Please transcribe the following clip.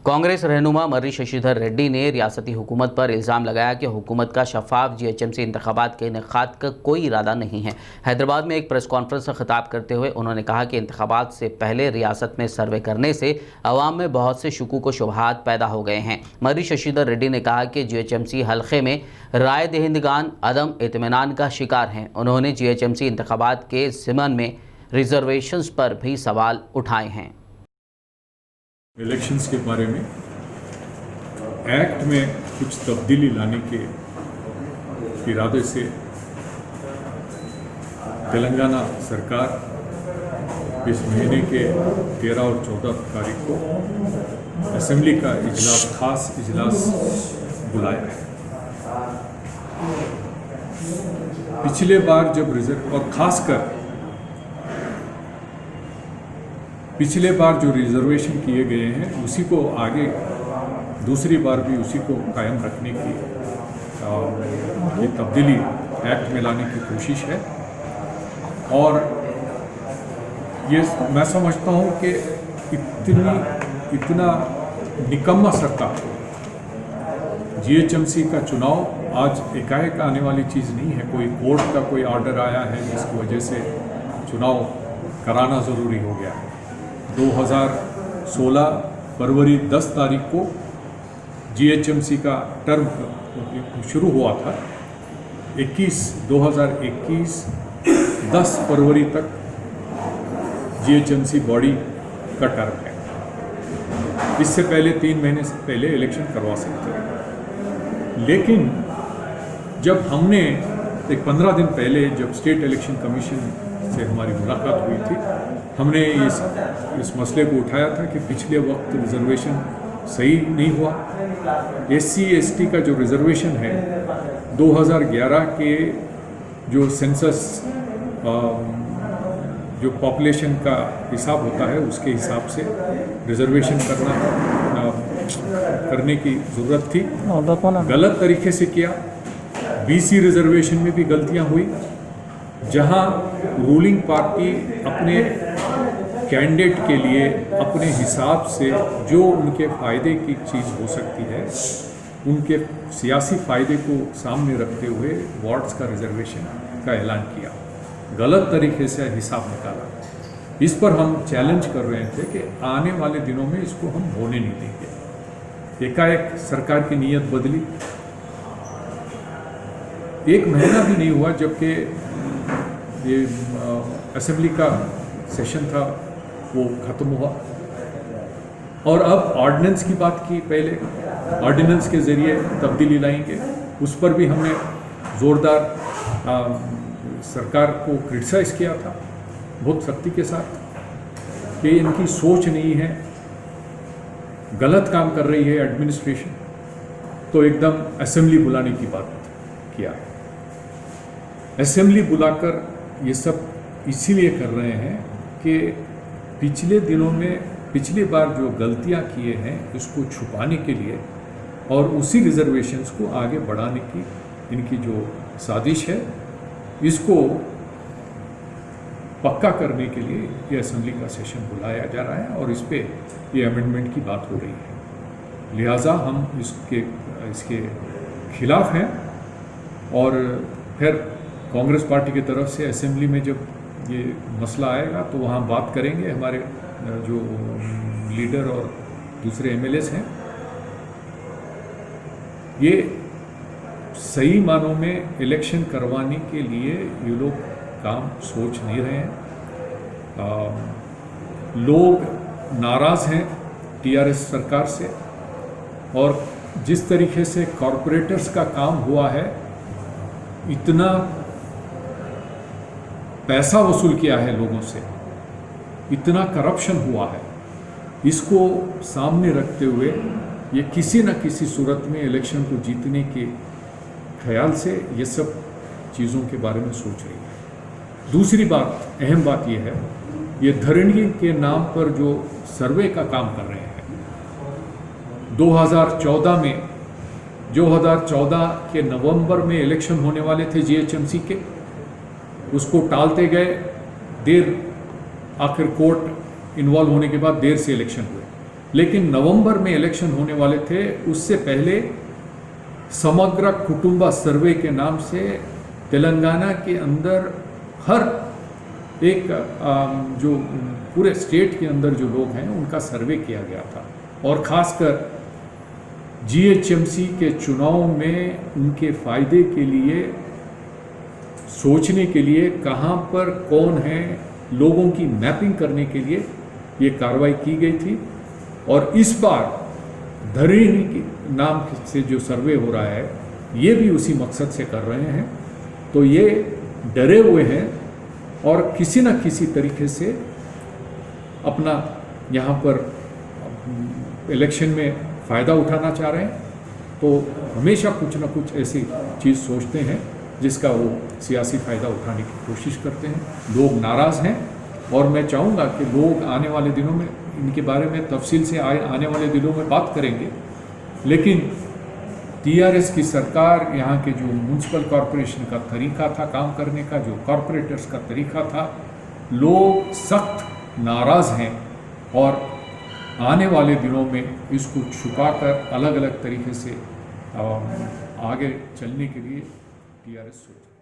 कांग्रेस रहनुमा मर्री शशिधर रेड्डी ने रियासती हुकूमत पर इल्ज़ाम लगाया कि हुकूमत का शफाफ जीएचएमसी इंतखाबात के इनेकाद का कोई इरादा नहीं है। हैदराबाद में एक प्रेस कॉन्फ्रेंस से खिताब करते हुए उन्होंने कहा कि इंतखाबात से पहले रियासत में सर्वे करने से अवाम में बहुत से शुकूक व शुबहात पैदा हो गए हैं। मर्री शशिधर रेड्डी ने कहा कि जीएचएमसी हल्के में राय दहिंदगान अदम इत्मीनान का शिकार हैं। उन्होंने जीएचएमसी इंतखाबात के ज़िमन में रिजर्वेशंस पर भी सवाल उठाए हैं। इलेक्शंस के बारे में एक्ट में कुछ तब्दीली लाने के इरादे से तेलंगाना सरकार इस महीने के 13 और 14 तारीख को असेंबली का इजलास, खास इजलास बुलाया है। पिछले बार जब रिजर्व और खासकर पिछले बार जो रिजर्वेशन किए गए हैं उसी को आगे दूसरी बार भी उसी को कायम रखने की तब्दीली एक्ट में लाने की कोशिश है। और ये मैं समझता हूँ कि इतना निकम्मा सरकार, जीएचएमसी का चुनाव आज एकाएक आने वाली चीज़ नहीं है। कोई कोर्ट का कोई ऑर्डर आया है जिसकी वजह से चुनाव कराना ज़रूरी हो गया है। 2016 फरवरी 10 तारीख को जीएचएमसी का टर्म शुरू हुआ था। 2021 10 फरवरी तक जीएचएमसी बॉडी का टर्म है। इससे पहले 3 महीने से पहले इलेक्शन करवा सकते हैं। लेकिन जब हमने 15 दिन पहले जब स्टेट इलेक्शन कमीशन से हमारी मुलाकात हुई थी, हमने इस मसले को उठाया था कि पिछले वक्त रिजर्वेशन सही नहीं हुआ। एससी एसटी का जो रिजर्वेशन है 2011 के जो सेंसस जो पॉपुलेशन का हिसाब होता है उसके हिसाब से रिजर्वेशन करने की ज़रूरत थी। गलत तरीके से किया। बीसी रिजर्वेशन में भी गलतियां हुई, जहां रूलिंग पार्टी अपने कैंडिडेट के लिए अपने हिसाब से जो उनके फ़ायदे की चीज़ हो सकती है, उनके सियासी फ़ायदे को सामने रखते हुए वार्ड्स का रिजर्वेशन का ऐलान किया, गलत तरीके से हिसाब निकाला। इस पर हम चैलेंज कर रहे थे कि आने वाले दिनों में इसको हम होने नहीं देंगे। एकाएक सरकार की नीयत बदली। 1 महीना भी नहीं हुआ जबकि ये असेंबली का सेशन था वो ख़त्म हुआ, और अब ऑर्डिनेंस की बात की। पहले ऑर्डिनेंस के ज़रिए तब्दीली लाएंगे, उस पर भी हमने ज़ोरदार सरकार को क्रिटिसाइज़ किया था बहुत सख्ती के साथ कि इनकी सोच नहीं है, गलत काम कर रही है एडमिनिस्ट्रेशन। तो एकदम असेंबली बुलाने की बात किया है। असेंबली बुलाकर ये सब इसीलिए कर रहे हैं कि पिछले दिनों में पिछली बार जो गलतियां किए हैं उसको छुपाने के लिए और उसी रिजर्वेशंस को आगे बढ़ाने की इनकी जो साजिश है, इसको पक्का करने के लिए ये असेंबली का सेशन बुलाया जा रहा है और इस पे ये अमेंडमेंट की बात हो रही है। लिहाजा हम इसके खिलाफ हैं। और फिर कांग्रेस पार्टी की तरफ से असेंबली में जब ये मसला आएगा तो वहाँ बात करेंगे। हमारे जो लीडर और दूसरे एमएलएस हैं, ये सही मानों में इलेक्शन करवाने के लिए ये लोग काम सोच नहीं रहे हैं। लोग नाराज़ हैं टीआरएस सरकार से, और जिस तरीके से कॉरपोरेटर्स का काम हुआ है, इतना पैसा वसूल किया है लोगों से, इतना करप्शन हुआ है, इसको सामने रखते हुए ये किसी न किसी सूरत में इलेक्शन को जीतने के ख्याल से ये सब चीज़ों के बारे में सोच रही है। दूसरी बात, अहम बात ये है, ये धरणी के नाम पर जो सर्वे का काम कर रहे हैं, 2014 में 2014 के नवंबर में इलेक्शन होने वाले थे जीएचएमसी के, उसको टालते गए। आखिर कोर्ट इन्वॉल्व होने के बाद देर से इलेक्शन हुए। लेकिन नवंबर में इलेक्शन होने वाले थे, उससे पहले समग्र कुटुंबा सर्वे के नाम से तेलंगाना के अंदर हर एक जो पूरे स्टेट के अंदर जो लोग हैं उनका सर्वे किया गया था, और ख़ासकर जीएचएमसी के चुनाव में उनके फ़ायदे के लिए सोचने के लिए कहाँ पर कौन है, लोगों की मैपिंग करने के लिए ये कार्रवाई की गई थी। और इस बार धरणि के नाम से जो सर्वे हो रहा है ये भी उसी मकसद से कर रहे हैं। तो ये डरे हुए हैं और किसी न किसी तरीके से अपना यहाँ पर इलेक्शन में फ़ायदा उठाना चाह रहे हैं। तो हमेशा कुछ न कुछ ऐसी चीज़ सोचते हैं जिसका वो सियासी फ़ायदा उठाने की कोशिश करते हैं। लोग नाराज़ हैं और मैं चाहूँगा कि लोग आने वाले दिनों में इनके बारे में तफसील से आने वाले दिनों में बात करेंगे। लेकिन टीआरएस की सरकार, यहाँ के जो म्यूनसिपल कॉरपोरेशन का तरीका था काम करने का, जो कॉरपोरेटर्स का तरीका था, लोग सख्त नाराज़ हैं और आने वाले दिनों में इसको छुपाकर अलग अलग तरीके से आगे चलने के लिए टीआरएस सोच